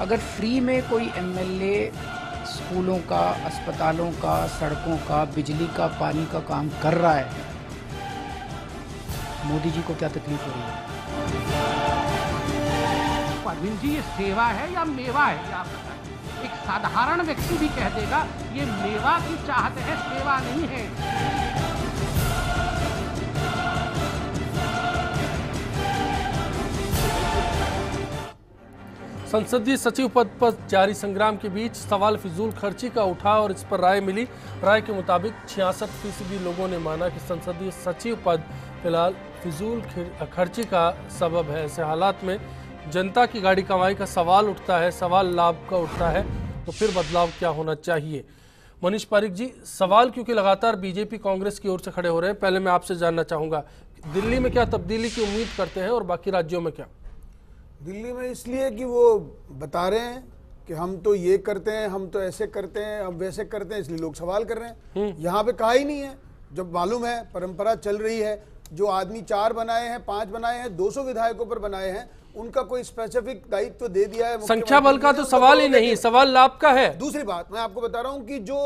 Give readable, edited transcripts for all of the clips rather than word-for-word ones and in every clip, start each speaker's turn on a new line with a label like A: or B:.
A: अगर फ्री में कोई एमएलए स्कूलों का, अस्पतालों का, सड़कों का, बिजली का, पानी का काम कर रहा है, मोदी जी को क्या तकलीफ हो रही है?
B: अरविंद जी, ये सेवा है या मेवा है, ये आप बताएं। एक साधारण व्यक्ति भी कह देगा ये मेवा की चाहत है, सेवा नहीं है।
C: संसदीय सचिव पद पर जारी संग्राम के बीच सवाल फिजूल खर्ची का उठा और इस पर राय मिली। राय के मुताबिक 66% लोगों ने माना कि संसदीय सचिव पद फिलहाल फिजूल खर्ची का सबब है। ऐसे हालात में जनता की गाड़ी कमाई का सवाल उठता है, सवाल लाभ का उठता है, तो फिर बदलाव क्या होना चाहिए? मनीष पारिक जी, सवाल क्योंकि लगातार बीजेपी कांग्रेस की ओर से खड़े हो रहे हैं, पहले मैं आपसे जानना चाहूँगा, दिल्ली में क्या तब्दीली की उम्मीद करते हैं और बाकी राज्यों में क्या?
D: दिल्ली में इसलिए कि वो बता रहे हैं कि हम तो ये करते हैं, हम तो ऐसे करते हैं, हम वैसे करते हैं, इसलिए लोग सवाल कर रहे हैं। यहाँ पे कहा ही नहीं है। जब मालूम है परंपरा चल रही है, जो आदमी 4 बनाए हैं, 5 बनाए हैं, 200 विधायकों पर बनाए हैं, उनका कोई स्पेसिफिक दायित्व तो दे दिया है।
C: संख्या बल का तो सवाल ही नहीं, सवाल लाभ का है।
D: दूसरी बात मैं आपको बता रहा हूं कि जो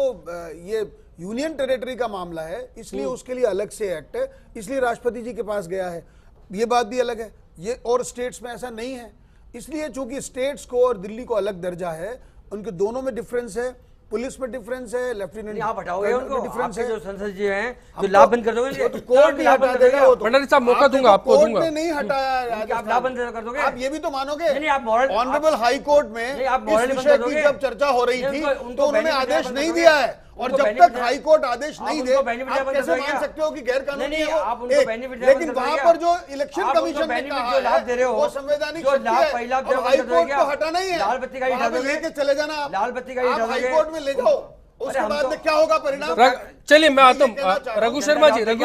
D: ये यूनियन टेरिटरी का मामला है, इसलिए उसके लिए अलग से एक्ट है, इसलिए राष्ट्रपति जी के पास गया है। ये बात भी अलग है, ये और स्टेट्स में ऐसा नहीं है। इसलिए चूंकि स्टेट्स को और दिल्ली को अलग दर्जा है, उनके दोनों में डिफरेंस है, पुलिस में डिफरेंस है, लेफ्टिनेंट
E: आप हटाओगे उनको,
D: डिफरेंस है।
E: जो संसद जी हैं जो लाभ बंद कर दोगे,
D: तो कोर्ट नहीं हटा देगा। वो तो
C: भंडारी साहब मौका दूंगा आपको,
D: कोर्ट ने नहीं हटाया।
E: आप लाभ बंद कर दोगे?
D: आप ये भी तो मानोगे,
E: नहीं, आप moral-
D: ऑनरेबल हाई कोर्ट में इस विषय की जब चर्चा हो रही थी तो उन्होंने आदेश नहीं दिया है, और जब तक हाई कोर्ट आदेश नहीं दे, आप कैसे मान सकते हो कि गैर कानूनी है वो? लेकिन वहां पर जो इलेक्शन कमीशन ने कहा है वो संवैधानिक शक्ति है, और हाई कोर्ट को हटाना ही है।
E: लाल बत्ती गाड़ी हटा दोगे,
D: लेके चले जाना, आप
E: लाल बत्ती गाड़ी हटा
D: हाई
E: दोगे,
D: कोर्ट में ले जाओ, उसके बाद में क्या होगा परिणाम?
C: चलिए मैं आता हूँ रघु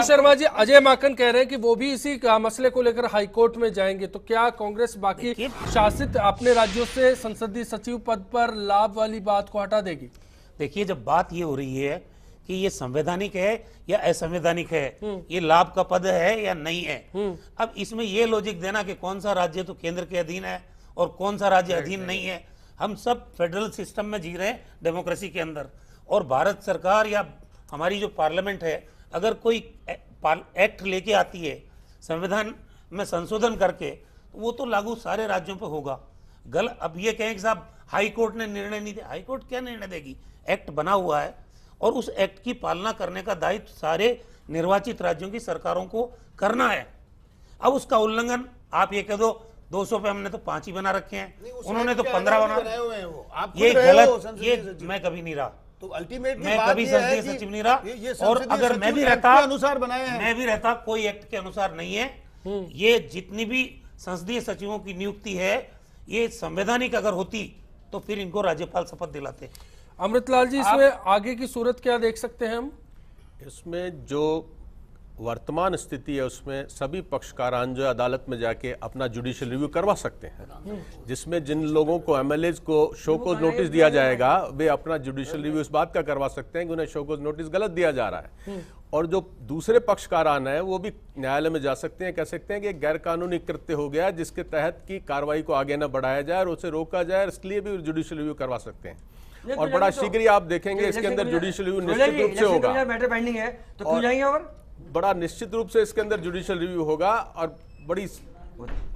C: शर्मा जी, अजय माकन कह रहे हैं कि वो भी इसी मसले को लेकर हाईकोर्ट में जाएंगे, तो क्या कांग्रेस बाकी शासित अपने राज्यों से संसदीय सचिव पद पर लाभ वाली बात को हटा देगी?
F: देखिए, जब बात ये हो रही है कि ये संवैधानिक है या असंवैधानिक है, ये लाभ का पद है या नहीं है, अब इसमें ये लॉजिक देना कि कौन सा राज्य तो केंद्र के अधीन है और कौन सा राज्य अधीन नहीं है, हम सब फेडरल सिस्टम में जी रहे हैं, डेमोक्रेसी के अंदर। और भारत सरकार या हमारी जो पार्लियामेंट है, अगर कोई एक्ट लेके आती है संविधान में संशोधन करके, तो वो तो लागू सारे राज्यों पर होगा। अब ये कहें कि साहब हाई कोर्ट ने निर्णय नहीं दिया, हाई कोर्ट क्या निर्णय देगी? एक्ट बना हुआ है और उस एक्ट की पालना करने का दायित्व सारे निर्वाचित राज्यों की सरकारों को करना है। अब उसका उल्लंघन आप ये कह दो 200 पे हमने तो 5 ही बना रखे हैं, उन्होंने तो 15 बना। ये गलत, ये मैं कभी नहीं रहा,
D: तो अल्टीमेटली
F: मैं कभी संसदीय सचिव नहीं रहा, और अगर मैं भी रहता
D: अनुसार बनाए हैं,
F: मैं भी रहता, कोई एक्ट के अनुसार नहीं है। ये जितनी भी संसदीय सचिवों की नियुक्ति है, ये संवैधानिक अगर होती तो फिर इनको राज्यपाल शपथ दिलाते।
C: अमृतलाल जी, इसमें आगे की सूरत क्या देख सकते हैं हम?
G: इसमें जो वर्तमान स्थिति है उसमें सभी पक्षकारान जो अदालत में जाके अपना जुडिशियल रिव्यू करवा सकते हैं, जिसमें जिन लोगों को एमएलएज को शो कोज नोटिस दिया जाएगा वे अपना जुडिशियल रिव्यू इस बात का करवा सकते हैं कि उन्हें शो कोज नोटिस गलत दिया जा रहा है। और जो दूसरे पक्षकारान है वो भी न्यायालय में जा सकते हैं, कह सकते हैं कि गैर कानूनी कृत्य हो गया जिसके तहत की कार्रवाई को आगे न बढ़ाया जाए और उसे रोका जाए, इसके लिए भी जुडिशियल रिव्यू करवा सकते हैं। और बड़ा शीघ्र ही आप देखेंगे इसके अंदर जुडिशियल रिव्यू निश्चित रूप से होगा।
E: मैटर पेंडिंग है तो क्यों जाएंगे? और
G: बड़ा निश्चित रूप से इसके अंदर जुडिशियल रिव्यू होगा और बड़ी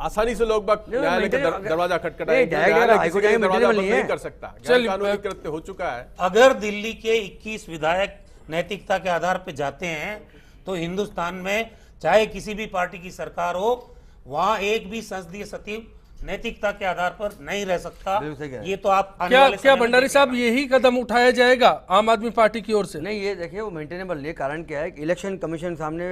G: आसानी से लोग न्यायालय का दरवाजा खटखटाएंगे, नहीं कर सकता, गैर कानूनी कृत्य हो चुका है।
F: अगर दिल्ली के 21 विधायक नैतिकता के आधार पर जाते हैं तो हिंदुस्तान में चाहे किसी भी पार्टी की सरकार हो, वहां एक भी संसदीय सचिव नैतिकता के आधार पर नहीं रह सकता। ये तो आप
C: क्या भंडारी साहब यही कदम उठाया जाएगा आम आदमी पार्टी की ओर से?
E: नहीं, ये देखिए वो मेंटेनेबल नहीं। कारण क्या है कि इलेक्शन कमीशन सामने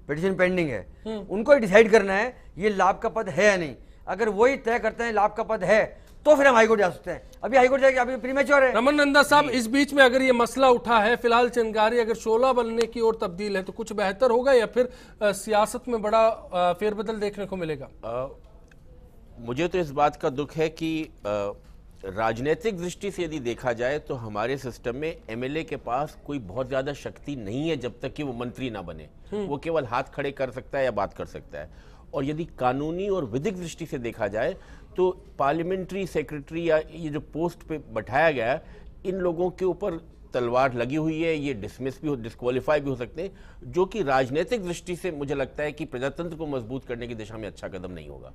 E: पिटीशन पेंडिंग है, उनको डिसाइड करना है ये लाभ का पद है या नहीं। अगर वही तय करते हैं लाभ का पद है तो फिर हम हाईकोर्ट जा सकते हैं। अभी हाईकोर्ट जाएगी, अभी प्रीमेच्योर है।
C: रमन नंदा साहब, इस बीच में अगर ये मसला उठा है, फिलहाल चिंगारी अगर शोला बनने की ओर तब्दील है, तो कुछ बेहतर होगा या फिर सियासत में बड़ा फेरबदल देखने को मिलेगा?
H: मुझे तो इस बात का दुख है कि राजनीतिक दृष्टि से यदि देखा जाए तो हमारे सिस्टम में एमएलए के पास कोई बहुत ज्यादा शक्ति नहीं है जब तक कि वो मंत्री ना बने। वो केवल हाथ खड़े कर सकता है या बात कर सकता है। और यदि कानूनी और विधिक दृष्टि से देखा जाए तो पार्लियामेंट्री सेक्रेटरी या ये जो पोस्ट पे बैठाया गया है, इन लोगों के ऊपर तलवार लगी हुई है, ये डिसमिस भी हो, डिस्क्वालीफाई भी हो सकते हैं, जो कि राजनीतिक दृष्टि से मुझे लगता है कि प्रजातंत्र को मजबूत करने की दिशा में अच्छा कदम नहीं होगा।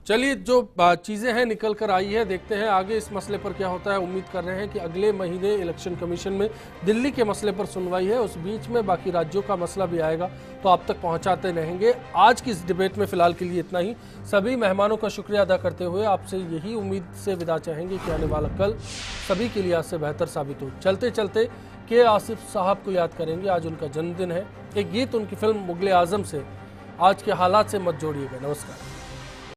C: चलिए, जो चीज़ें हैं निकल कर आई है, देखते हैं आगे इस मसले पर क्या होता है। उम्मीद कर रहे हैं कि अगले महीने इलेक्शन कमीशन में दिल्ली के मसले पर सुनवाई है, उस बीच में बाकी राज्यों का मसला भी आएगा, तो आप तक पहुंचाते रहेंगे। आज की इस डिबेट में फिलहाल के लिए इतना ही। सभी मेहमानों का शुक्रिया अदा करते हुए आपसे यही उम्मीद से विदा चाहेंगे कि आने वाला कल सभी के लिए आज से बेहतर साबित हो। चलते चलते के आसिफ साहब को याद करेंगे, आज उनका जन्मदिन है। एक गीत उनकी फिल्म मुगले आजम से आज के हालात से मत जोड़िएगा। नमस्कार।